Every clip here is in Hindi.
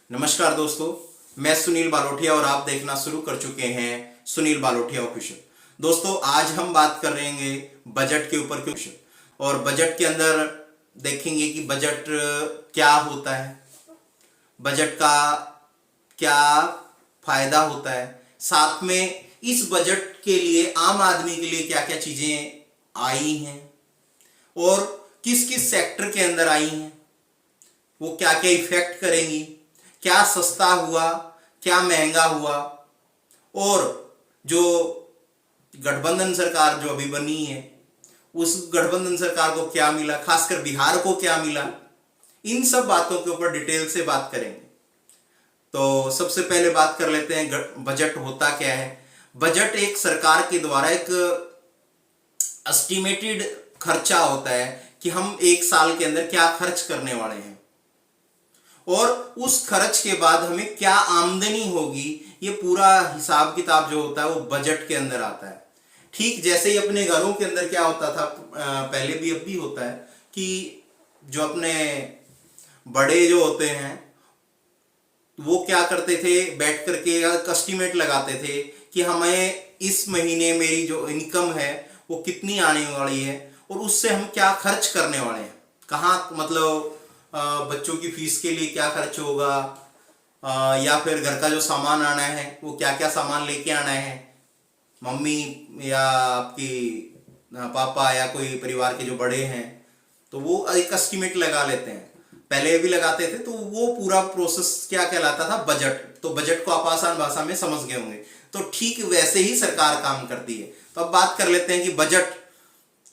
नमस्कार दोस्तों, मैं सुनील बालोटिया और आप देखना शुरू कर चुके हैं सुनील बालोटिया ऑफिशियल। दोस्तों, आज हम बात कर रहे हैं बजट के ऊपर क्वेश्चन, और बजट के अंदर देखेंगे कि बजट क्या होता है, बजट का क्या फायदा होता है, साथ में इस बजट के लिए आम आदमी के लिए क्या क्या चीजें आई हैं और किस किस सेक्टर के अंदर आई हैं, वो क्या क्या इफेक्ट करेंगी, क्या सस्ता हुआ, क्या महंगा हुआ, और जो गठबंधन सरकार जो अभी बनी है उस गठबंधन सरकार को क्या मिला, खासकर बिहार को क्या मिला, इन सब बातों के ऊपर डिटेल से बात करेंगे। तो सबसे पहले बात कर लेते हैं बजट होता क्या है। बजट एक सरकार के द्वारा एक एस्टिमेटेड खर्चा होता है कि हम एक साल के अंदर क्या खर्च करने वाले हैं और उस खर्च के बाद हमें क्या आमदनी होगी, ये पूरा हिसाब किताब जो होता है वो बजट के अंदर आता है। ठीक जैसे ही अपने घरों के अंदर क्या होता था, पहले भी अब भी होता है कि जो अपने बड़े जो होते हैं वो क्या करते थे, बैठ करके एस्टिमेट लगाते थे कि हमें इस महीने मेरी जो इनकम है वो कितनी आने वाली है और उससे हम क्या खर्च करने वाले हैं, कहाँ मतलब बच्चों की फीस के लिए क्या खर्च होगा, या फिर घर का जो सामान आना है वो क्या क्या सामान लेके आना है, मम्मी या आपकी पापा या कोई परिवार के जो बड़े हैं तो वो एक एस्टिमेट लगा लेते हैं। पहले भी लगाते थे, तो वो पूरा प्रोसेस क्या कहलाता था, बजट। तो बजट को आप आसान भाषा में समझ गए होंगे। तो ठीक वैसे ही सरकार काम करती है। तो अब बात कर लेते हैं कि बजट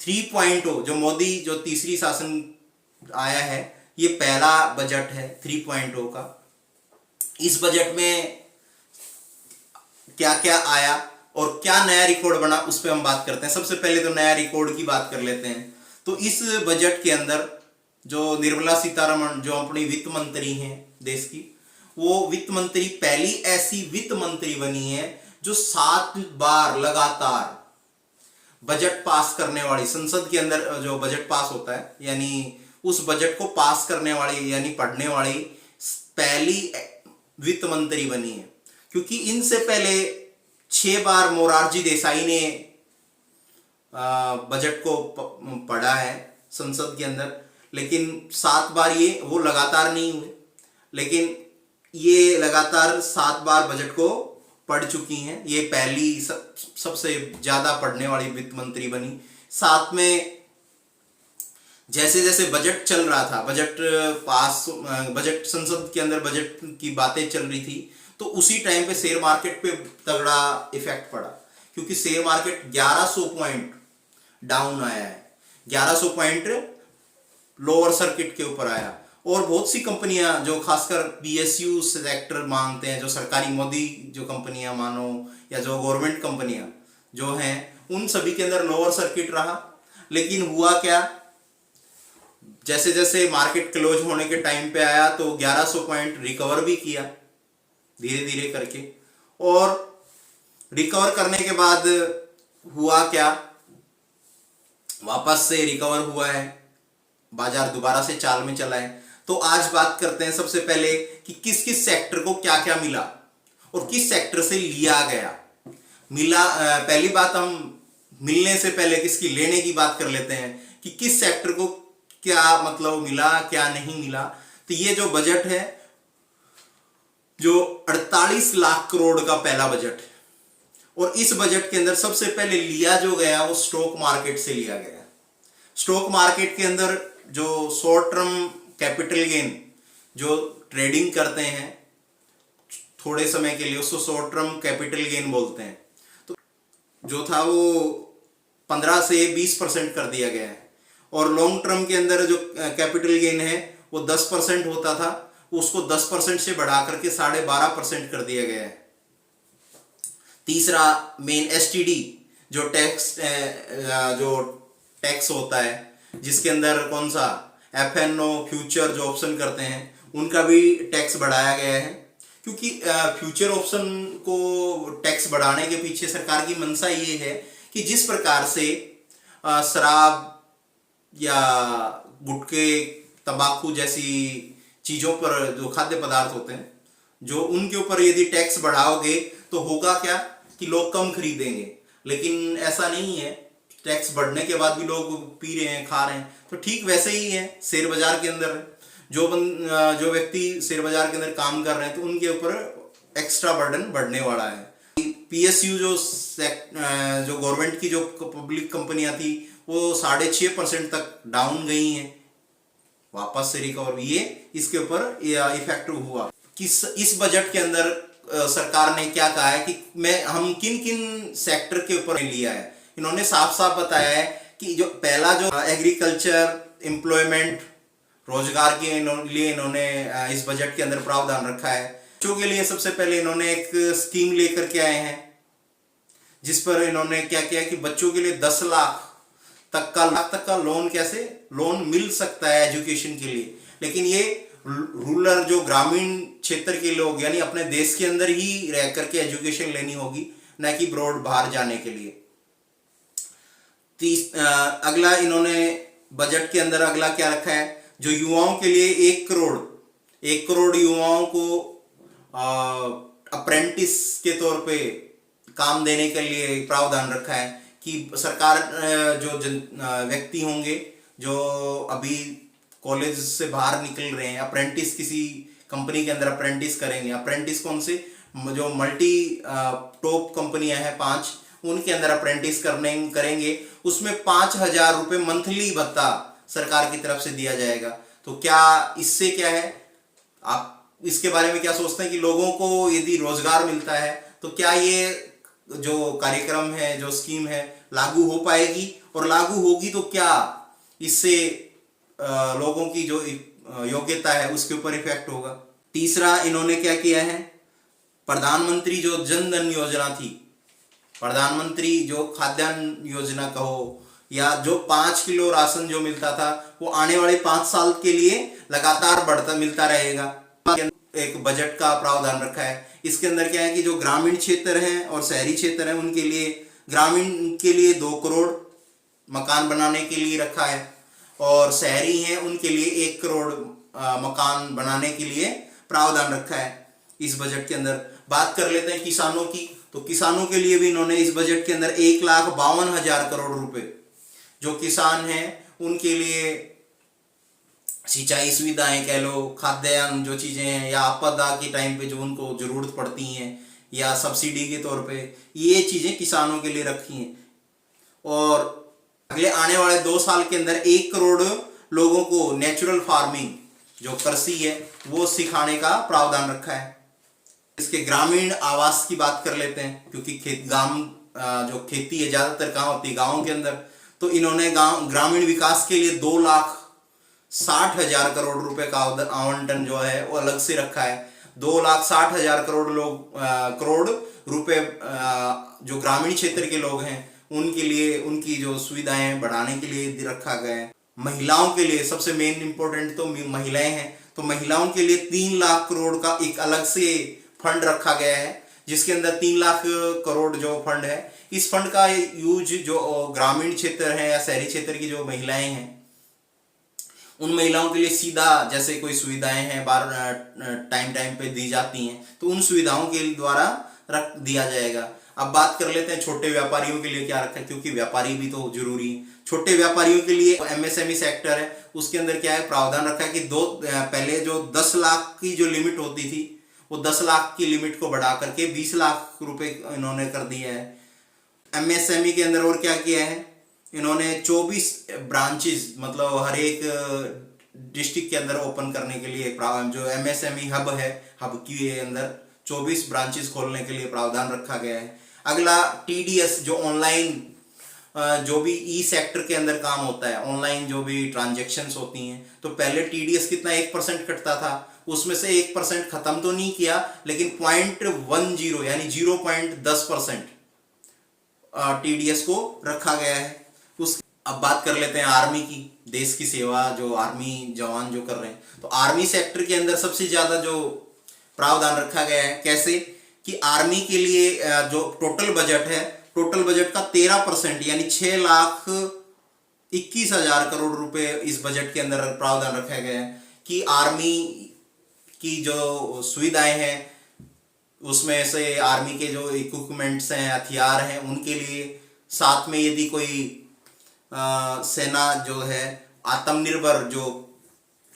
3.0 जो मोदी जो तीसरी शासन आया है, ये पहला बजट है 3.0 का। इस बजट में क्या क्या आया और क्या नया रिकॉर्ड बना, उस पर हम बात करते हैं। सबसे पहले तो नया रिकॉर्ड की बात कर लेते हैं। तो इस बजट के अंदर जो निर्मला सीतारमण जो अपनी वित्त मंत्री हैं देश की, वो वित्त मंत्री पहली ऐसी वित्त मंत्री बनी है जो 7 बार लगातार बजट पास करने वाली, संसद के अंदर जो बजट पास होता है यानी उस बजट को पास करने वाली यानी पढ़ने वाली पहली वित्त मंत्री बनी है। क्योंकि इनसे पहले 6 बार मोरारजी देसाई ने बजट को पढ़ा है संसद के अंदर, लेकिन 7 बार ये वो लगातार नहीं हुए, लेकिन ये लगातार 7 बार बजट को पढ़ चुकी हैं। ये पहली सबसे ज्यादा पढ़ने वाली वित्त मंत्री बनी। साथ में जैसे जैसे बजट चल रहा था, बजट संसद के अंदर बजट की बातें चल रही थी, तो उसी टाइम पे शेयर मार्केट पे तगड़ा इफेक्ट पड़ा, क्योंकि शेयर मार्केट 1100 पॉइंट डाउन आया है, 1100 पॉइंट लोअर सर्किट के ऊपर आया। और बहुत सी कंपनियां जो खासकर पीएसयू सेक्टर मानते हैं, जो सरकारी मोदी जो कंपनियां मानो या जो गवर्नमेंट कंपनियां जो हैं, उन सभी के अंदर लोअर सर्किट रहा। लेकिन हुआ क्या, जैसे जैसे मार्केट क्लोज होने के टाइम पे आया तो 1100 पॉइंट रिकवर भी किया धीरे धीरे करके, और रिकवर करने के बाद हुआ क्या, वापस से रिकवर हुआ है, बाजार दोबारा से चाल में चला है। तो आज बात करते हैं सबसे पहले कि किस किस सेक्टर को क्या क्या मिला और किस सेक्टर से लिया गया। पहली बात हम मिलने से पहले किसकी लेने की बात कर लेते हैं कि किस सेक्टर को क्या मतलब मिला, क्या नहीं मिला। तो ये जो बजट है जो 48 लाख करोड़ का पहला बजट है, और इस बजट के अंदर सबसे पहले लिया जो गया वो स्टॉक मार्केट से लिया गया। स्टॉक मार्केट के अंदर जो शॉर्ट टर्म कैपिटल गेन जो ट्रेडिंग करते हैं थोड़े समय के लिए, उसको शॉर्ट टर्म कैपिटल गेन बोलते हैं। तो जो था वो 15 से 20% कर दिया गया है, और लॉन्ग टर्म के अंदर जो कैपिटल गेन है वो 10% होता था, उसको 10% से बढ़ा करके 12.5% कर दिया गया है। तीसरा मेन एसटीडी जो टैक्स होता है, जिसके अंदर कौन सा एफएनओ फ्यूचर जो ऑप्शन करते हैं उनका भी टैक्स बढ़ाया गया है। क्योंकि फ्यूचर ऑप्शन को टैक्स बढ़ाने के पीछे सरकार की मंशा ये है कि जिस प्रकार से शराब या गुटखे, तंबाकू जैसी चीज़ों पर जो खाद्य पदार्थ होते हैं जो उनके ऊपर यदि टैक्स बढ़ाओगे तो होगा क्या कि लोग कम खरीदेंगे, लेकिन ऐसा नहीं है। टैक्स बढ़ने के बाद भी लोग पी रहे हैं, खा रहे हैं। तो ठीक वैसे ही है शेयर बाजार के अंदर, जो व्यक्ति शेयर बाजार के अंदर काम कर रहे हैं तो उनके ऊपर एक्स्ट्रा बर्डन बढ़ने वाला है। पीएसयू जो गवर्नमेंट की जो पब्लिक कंपनियां थी वो 6.5% तक डाउन गई हैं, वापस से रिकवर, ये इसके ऊपर इफेक्ट हुआ। इस बजट के अंदर सरकार ने क्या कहा है कि हम किन किन सेक्टर के ऊपर लिया है। इन्होंने साफ साफ बताया है कि जो पहला जो एग्रीकल्चर, एम्प्लॉयमेंट, रोजगार के लिए इन्होंने इस बजट के अंदर प्रावधान रखा है। बच्चों के लिए सबसे पहले इन्होंने एक स्कीम लेकर के आए हैं, जिस पर इन्होंने क्या किया कि बच्चों के लिए 10 लाख तक का लोन मिल सकता है एजुकेशन के लिए। लेकिन ये रूरल, जो ग्रामीण क्षेत्र के लोग, यानी अपने देश के अंदर ही रह करके एजुकेशन लेनी होगी, न कि ब्रॉड बाहर जाने के लिए। अगला इन्होंने बजट के अंदर अगला क्या रखा है, जो युवाओं के लिए 1 करोड़ युवाओं को अप्रेंटिस के तौर पे काम देने के लिए प्रावधान रखा है कि सरकार जो व्यक्ति होंगे जो अभी कॉलेज से बाहर निकल रहे हैं, अप्रेंटिस किसी कंपनी के अंदर अप्रेंटिस करेंगे। अप्रेंटिस कौन से, जो मल्टी टॉप कंपनियां हैं 5, उनके अंदर अप्रेंटिस करेंगे। उसमें 5,000 रुपये मंथली भत्ता सरकार की तरफ से दिया जाएगा। तो क्या इससे क्या है, आप इसके बारे में क्या सोचते हैं कि लोगों को यदि रोजगार मिलता है तो क्या ये जो कार्यक्रम है, जो स्कीम है, लागू हो पाएगी, और लागू होगी तो क्या इससे लोगों की जो योग्यता है उसके ऊपर इफेक्ट होगा। तीसरा इन्होंने क्या किया है, प्रधानमंत्री जो जन धन योजना थी, प्रधानमंत्री जो खाद्यान्न योजना कहो, या जो 5 किलो राशन जो मिलता था वो आने वाले 5 साल के लिए लगातार मिलता रहेगा। एक बजट का प्रावधान रखा है। इसके अंदर क्या है कि जो ग्रामीण क्षेत्र हैं और शहरी क्षेत्र हैं उनके लिए, ग्रामीण के लिए 2 करोड़ मकान बनाने के लिए रखा है, और शहरी हैं उनके लिए 1 करोड़ मकान बनाने के लिए प्रावधान रखा है इस बजट के अंदर। बात कर लेते हैं किसानों की, तो किसानों के लिए भी इन्होंने इस बजट के अंदर 1,52,000 करोड़ रुपए, जो किसान हैं उनके लिए सिंचाई सुविधाएं कह लो, खाद्यान्न जो चीजें हैं, या आपदा के टाइम पे जो उनको जरूरत पड़ती हैं, या सब्सिडी के तौर पे, ये चीजें किसानों के लिए रखी हैं। और अगले आने वाले 2 साल के अंदर 1 करोड़ लोगों को नेचुरल फार्मिंग, जो कृषि है, वो सिखाने का प्रावधान रखा है। इसके ग्रामीण आवास की बात कर लेते हैं, क्योंकि जो खेती है ज्यादातर कहाँ होती है, गाँव के अंदर। तो इन्होंने ग्रामीण विकास के लिए 2,60,000 करोड़ रुपए का आवंटन जो है वो अलग से रखा है। 2,60,000 करोड़ रुपए जो ग्रामीण क्षेत्र के लोग हैं उनके लिए, उनकी जो सुविधाएं बढ़ाने के लिए रखा गया है। महिलाओं के लिए सबसे मेन इंपॉर्टेंट तो महिलाएं हैं, तो महिलाओं के लिए 3 लाख करोड़ का एक अलग से फंड रखा गया है, जिसके अंदर 3 लाख करोड़ जो फंड है, इस फंड का यूज जो ग्रामीण क्षेत्र है या शहरी क्षेत्र की जो महिलाएं हैं उन महिलाओं के लिए सीधा, जैसे कोई सुविधाएं हैं टाइम पे दी जाती हैं, तो उन सुविधाओं के द्वारा रख दिया जाएगा। अब बात कर लेते हैं छोटे व्यापारियों के लिए क्या रखा है, क्योंकि व्यापारी भी तो जरूरी है। छोटे व्यापारियों के लिए एमएसएमई सेक्टर है, उसके अंदर क्या है, प्रावधान रखा है कि पहले जो 10 लाख की जो लिमिट होती थी वो 10 लाख की लिमिट को बढ़ा करके 20 लाख रुपए इन्होंने कर दिया है एमएसएमई के अंदर। और क्या किया है इन्होंने, 24 ब्रांचेस, मतलब हर एक डिस्ट्रिक्ट के अंदर ओपन करने के लिए जो एमएसएमई हब है, हब के अंदर 24 ब्रांचेस खोलने के लिए प्रावधान रखा गया है। अगला टीडीएस, जो ऑनलाइन जो भी ई सेक्टर के अंदर काम होता है, ऑनलाइन जो भी ट्रांजैक्शंस होती हैं, तो पहले टीडीएस कितना 1% कटता था, उसमें से 1% खत्म तो नहीं किया, लेकिन 0.10 यानी 0.10% टीडीएस को रखा गया है। अब बात कर लेते हैं आर्मी की, देश की सेवा जो आर्मी जवान जो कर रहे हैं, तो आर्मी सेक्टर के अंदर सबसे ज्यादा जो प्रावधान रखा गया है, कैसे कि आर्मी के लिए जो टोटल बजट है, टोटल बजट का 13% यानी 6,21,000 करोड़ रुपए इस बजट के अंदर प्रावधान रखा गया है कि आर्मी की जो सुविधाएं हैं उसमें से आर्मी के जो इक्विपमेंट्स हैं, हथियार हैं, उनके लिए, साथ में यदि कोई सेना जो है आत्मनिर्भर, जो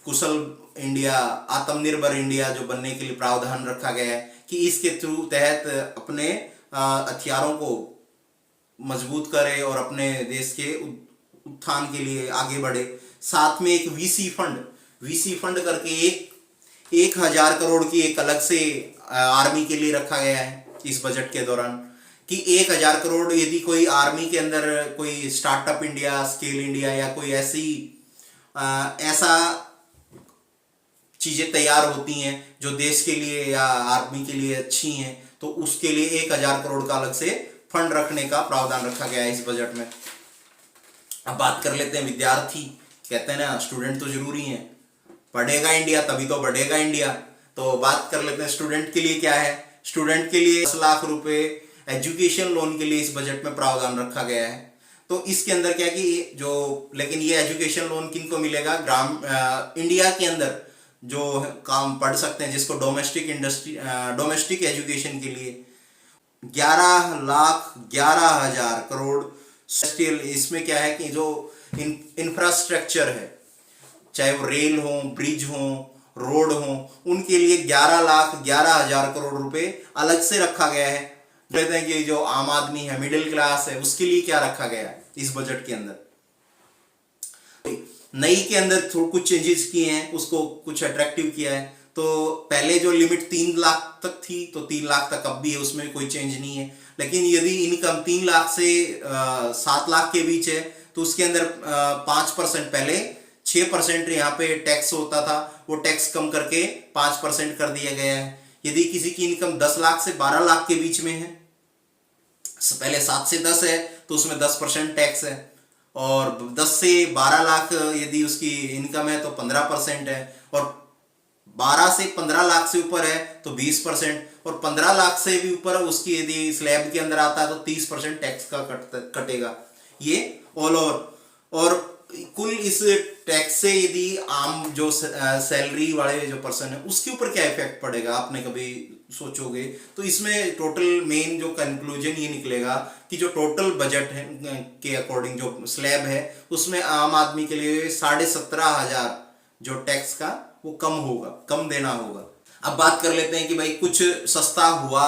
कुशल इंडिया, आत्मनिर्भर इंडिया जो बनने के लिए प्रावधान रखा गया है कि इसके थ्रू तहत अपने हथियारों को मजबूत करे और अपने देश के उत्थान के लिए आगे बढ़े। साथ में एक वीसी फंड करके 1,000 करोड़ की एक अलग से आर्मी के लिए रखा गया है इस बजट के दौरान, कि 1,000 करोड़ यदि कोई आर्मी के अंदर कोई स्टार्टअप इंडिया, स्केल इंडिया या कोई ऐसा चीजें तैयार होती हैं जो देश के लिए या आर्मी के लिए अच्छी हैं, तो उसके लिए 1,000 करोड़ का अलग से फंड रखने का प्रावधान रखा गया है इस बजट में। अब बात कर लेते हैं विद्यार्थी। कहते हैं ना, स्टूडेंट तो जरूरी है, पढ़ेगा इंडिया तभी तो बढ़ेगा इंडिया। तो बात कर लेते हैं स्टूडेंट के लिए क्या है। स्टूडेंट के लिए 10 लाख रुपए एजुकेशन लोन के लिए इस बजट में प्रावधान रखा गया है। तो इसके अंदर क्या कि लेकिन ये एजुकेशन लोन किनको मिलेगा? इंडिया के अंदर जो काम पढ़ सकते हैं, जिसको डोमेस्टिक एजुकेशन के लिए 11,11,000 करोड़। इसमें क्या है कि जो इंफ्रास्ट्रक्चर है, चाहे वो रेल हो, ब्रिज हो, रोड हो, उनके लिए 11,11,000 करोड़ रुपए अलग से रखा गया है। कहते हैं कि जो आम आदमी है, मिडिल क्लास है, उसके लिए क्या रखा गया है इस बजट के अंदर। नई के अंदर कुछ चेंजेस किए हैं, उसको कुछ अट्रैक्टिव किया है। तो पहले जो लिमिट 3 लाख तक थी, तो 3 लाख तक अब भी है, उसमें कोई चेंज नहीं है। लेकिन यदि इनकम 3 लाख से 7 लाख के बीच है, तो उसके अंदर 5%, पहले 6% यहाँ पे टैक्स होता था, वो टैक्स कम करके 5% कर दिया गया है। यदि किसी की इनकम 10 लाख से 12 लाख के बीच में है, पहले 7 से 10 है, तो उसमें 10% टैक्स है। और 10 से 12 लाख यदि उसकी इनकम है तो 15% है। और 12 से 15 लाख से ऊपर है तो 20%। और 15 लाख से भी ऊपर उसकी यदि स्लैब के अंदर आता है तो 30% टैक्स का कटेगा, ये ऑल ओवर। और कुल इस टैक्स से यदि आम जो सैलरी वाले जो पर्सन है उसके ऊपर क्या इफेक्ट पड़ेगा, आपने कभी सोचोगे? तो इसमें टोटल मेन जो कंक्लूजन ये निकलेगा कि जो टोटल बजट है के अकॉर्डिंग जो स्लैब है, उसमें आम आदमी के लिए 17,500 जो टैक्स का वो कम देना होगा। अब बात कर लेते हैं कि भाई कुछ सस्ता हुआ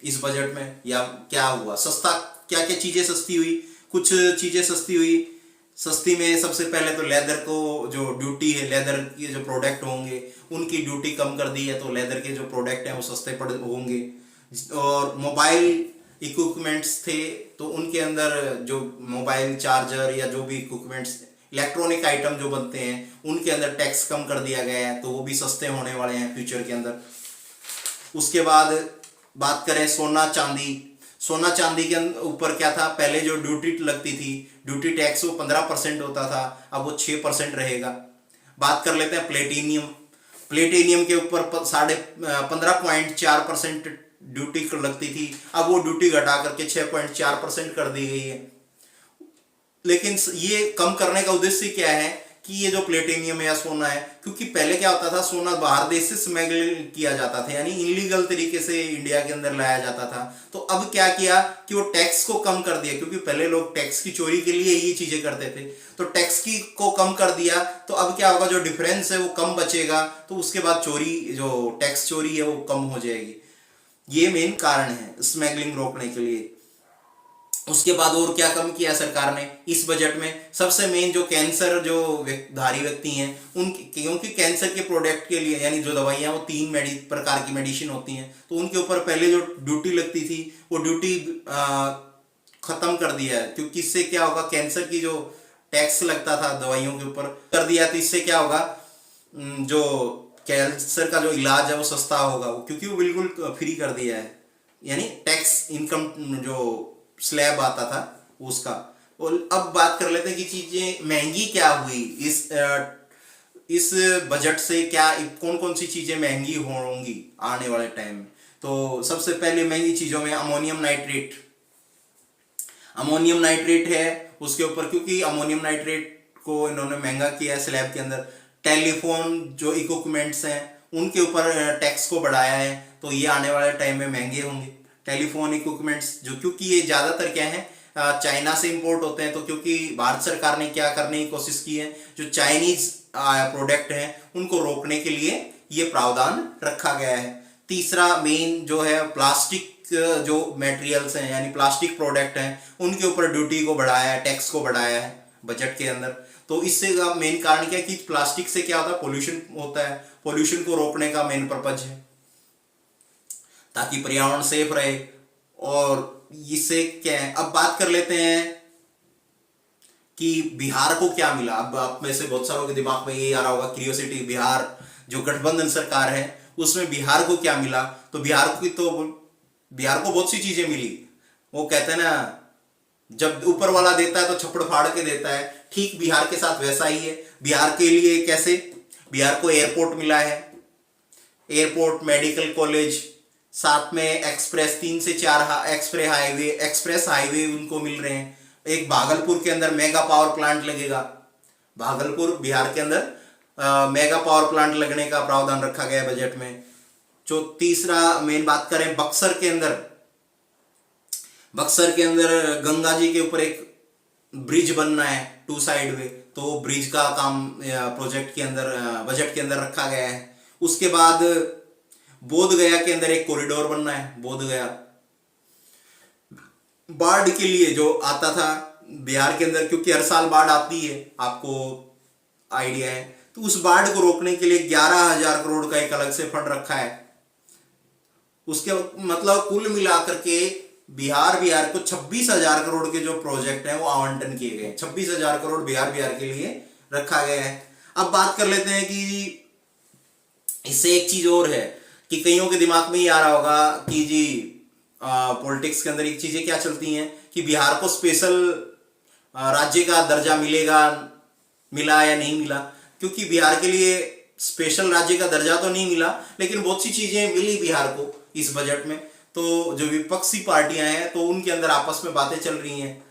इस बजट में या क्या हुआ सस्ता, क्या क्या चीजें सस्ती हुई? कुछ चीजें सस्ती हुई। सस्ती में सबसे पहले तो लेदर को जो ड्यूटी है, लेदर के जो प्रोडक्ट होंगे उनकी ड्यूटी कम कर दी है, तो लेदर के जो प्रोडक्ट हैं वो सस्ते होंगे। और मोबाइल इक्विपमेंट्स थे तो उनके अंदर जो मोबाइल चार्जर या जो भी इक्विपमेंट्स, इलेक्ट्रॉनिक आइटम जो बनते हैं, उनके अंदर टैक्स कम कर दिया गया है, तो वो भी सस्ते होने वाले हैं फ्यूचर के अंदर। उसके बाद बात करें सोना चांदी के ऊपर क्या था? पहले जो ड्यूटी लगती थी, ड्यूटी टैक्स वो 15% होता था, अब वो 6% रहेगा। बात कर लेते हैं प्लेटिनियम के ऊपर 15.4% ड्यूटी लगती थी, अब वो ड्यूटी घटा करके 6.4% कर दी गई है। लेकिन ये कम करने का उद्देश्य क्या है कि ये जो प्लेटिनियम या सोना है, क्योंकि पहले क्या होता था, सोना बाहर देश से स्मगल किया जाता था, यानी इलीगल तरीके से इंडिया के अंदर लाया जाता था। तो अब क्या किया कि वो टैक्स को कम कर दिया, क्योंकि पहले लोग टैक्स की चोरी के लिए ये चीजें करते थे, तो टैक्स को कम कर दिया। तो अब क्या होगा, जो डिफरेंस है वो कम बचेगा, तो उसके बाद जो टैक्स चोरी है वो कम हो जाएगी। ये मेन कारण है स्मगलिंग रोकने के लिए। उसके बाद और क्या कम किया सरकार ने इस बजट में? सबसे मेन जो कैंसर जो धारी व्यक्ति हैं उनकी, क्योंकि कैंसर के प्रोडक्ट के लिए यानी जो दवाइयाँ वो 3 प्रकार की मेडिसिन होती हैं, तो उनके ऊपर पहले जो ड्यूटी लगती थी वो ड्यूटी खत्म कर दिया है। क्योंकि इससे क्या होगा, कैंसर की जो टैक्स लगता था दवाइयों के ऊपर कर दिया, तो इससे क्या होगा, जो कैंसर का जो इलाज है वो सस्ता होगा, क्योंकि वो बिल्कुल फ्री कर दिया है। यानी टैक्स इनकम जो स्लैब आता था उसका। और अब बात कर लेते हैं कि चीजें महंगी क्या हुई इस बजट से, क्या कौन कौन सी चीजें महंगी होंगी आने वाले टाइम में। तो सबसे पहले महंगी चीजों में अमोनियम नाइट्रेट है उसके ऊपर, क्योंकि अमोनियम नाइट्रेट को इन्होंने महंगा किया है स्लैब के अंदर। टेलीफोन जो इक्विपमेंट्स हैं उनके ऊपर टैक्स को बढ़ाया है, तो ये आने वाले टाइम में महंगे होंगे। टेलीफोन इक्विपमेंट्स जो, क्योंकि ये ज़्यादातर क्या है चाइना से इंपोर्ट होते हैं, तो क्योंकि भारत सरकार ने क्या करने की कोशिश की है, जो चाइनीज प्रोडक्ट हैं उनको रोकने के लिए ये प्रावधान रखा गया है। तीसरा मेन जो है प्लास्टिक जो मटेरियल्स हैं यानी प्लास्टिक प्रोडक्ट हैं उनके ऊपर ड्यूटी को बढ़ाया है, टैक्स को बढ़ाया है बजट के अंदर। तो इससे का मेन कारण क्या है कि प्लास्टिक से क्या होता है, पोल्यूशन होता है, पोल्यूशन को रोकने का मेन पर्पज है ताकि पर्यावरण सेफ रहे। और इससे क्या है, अब बात कर लेते हैं कि बिहार को क्या मिला। अब आप में से बहुत सारों के दिमाग में ये आ रहा होगा क्यूरियोसिटी, बिहार जो गठबंधन सरकार है उसमें बिहार को क्या मिला। तो बिहार को बहुत सी चीजें मिली। वो कहते हैं ना, जब ऊपर वाला देता है तो छप्पड़ फाड़ के देता है, ठीक बिहार के साथ वैसा ही है। बिहार के लिए कैसे, बिहार को एयरपोर्ट मिला है, एयरपोर्ट, मेडिकल कॉलेज, साथ में एक्सप्रेस 3 से 4 एक्सप्रेस हाईवे उनको मिल रहे हैं। एक भागलपुर के अंदर मेगा पावर प्लांट लगेगा, भागलपुर बिहार के अंदर मेगा पावर प्लांट लगने का प्रावधान रखा गया है बजट में। जो तीसरा मेन बात करें बक्सर के अंदर गंगा जी के ऊपर एक ब्रिज बनना है 2 साइड वे, तो ब्रिज का काम प्रोजेक्ट के अंदर बजट के अंदर रखा गया है। उसके बाद बोध गया के अंदर एक कॉरिडोर बनना है, बोध गया। बाढ़ के लिए जो आता था बिहार के अंदर, क्योंकि हर साल बाढ़ आती है, आपको आइडिया है, तो उस बाढ़ को रोकने के लिए 11,000 करोड़ का एक अलग से फंड रखा है। उसके मतलब कुल मिलाकर के बिहार को 26,000 करोड़ के जो प्रोजेक्ट हैं वो आवंटन किए गए। 26,000 करोड़ बिहार के लिए रखा गया है। अब बात कर लेते हैं कि इससे एक चीज और है कि कईयों के दिमाग में ही आ रहा होगा कि जी पॉलिटिक्स के अंदर एक चीजें क्या चलती हैं कि बिहार को स्पेशल राज्य का दर्जा मिला या नहीं मिला। क्योंकि बिहार के लिए स्पेशल राज्य का दर्जा तो नहीं मिला, लेकिन बहुत सी चीजें मिली बिहार को इस बजट में। तो जो विपक्षी पार्टियां हैं तो उनके अंदर आपस में बातें चल रही हैं,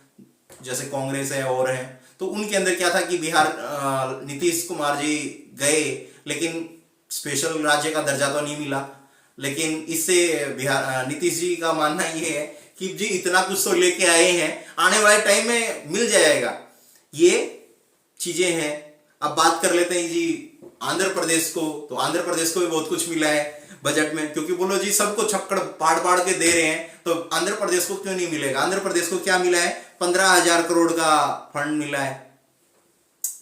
जैसे कांग्रेस है और है, तो उनके अंदर क्या था कि बिहार नीतीश कुमार जी गए लेकिन स्पेशल राज्य का दर्जा तो नहीं मिला। लेकिन इससे बिहार नीतीश जी का मानना ये है कि जी इतना कुछ तो लेके आए हैं, आने वाले टाइम में मिल जाएगा। ये चीजें हैं। अब बात कर लेते हैं जी आंध्र प्रदेश को, तो आंध्र प्रदेश को भी बहुत कुछ मिला है बजट में, क्योंकि बोलो जी सबको छक्कड़ पाड़ के दे रहे हैं तो आंध्र प्रदेश को क्यों नहीं मिलेगा। आंध्र प्रदेश को क्या मिला है, 15,000 करोड़ का फंड मिला है,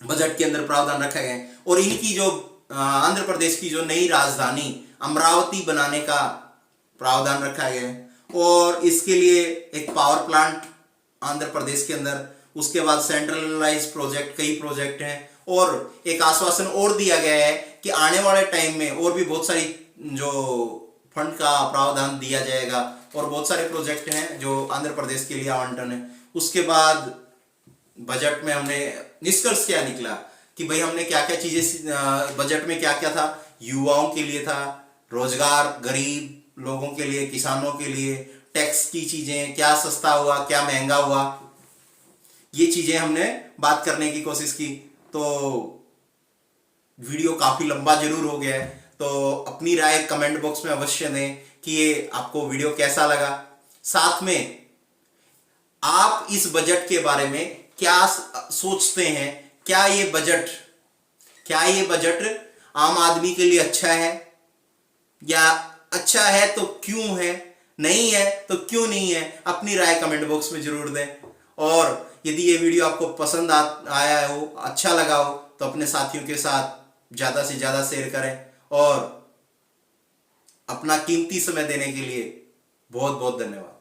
बजट के अंदर प्रावधान रखा गया है। और इनकी जो आंध्र प्रदेश की जो नई राजधानी अमरावती बनाने का प्रावधान रखा गया है, और इसके लिए एक पावर प्लांट आंध्र प्रदेश के अंदर। उसके बाद सेंट्रलाइज प्रोजेक्ट, कई प्रोजेक्ट हैं, और एक आश्वासन और दिया गया है कि आने वाले टाइम में और भी बहुत सारी जो फंड का प्रावधान दिया जाएगा, और बहुत सारे प्रोजेक्ट हैं जो आंध्र प्रदेश के लिए आवंटन है। उसके बाद बजट में हमने निष्कर्ष क्या निकला कि भाई हमने क्या क्या चीजें बजट में क्या क्या था, युवाओं के लिए था, रोजगार, गरीब लोगों के लिए, किसानों के लिए, टैक्स की चीजें, क्या सस्ता हुआ क्या महंगा हुआ, ये चीजें हमने बात करने की कोशिश की। तो वीडियो काफी लंबा जरूर हो गया है, तो अपनी राय कमेंट बॉक्स में अवश्य दें कि ये आपको वीडियो कैसा लगा। साथ में आप इस बजट के बारे में क्या सोचते हैं, क्या ये बजट आम आदमी के लिए अच्छा है, या अच्छा है तो क्यों है, नहीं है तो क्यों नहीं है, अपनी राय कमेंट बॉक्स में जरूर दें। और यदि ये वीडियो आपको पसंद आया हो, अच्छा लगा हो, तो अपने साथियों के साथ ज्यादा से ज्यादा शेयर करें, और अपना कीमती समय देने के लिए बहुत बहुत धन्यवाद।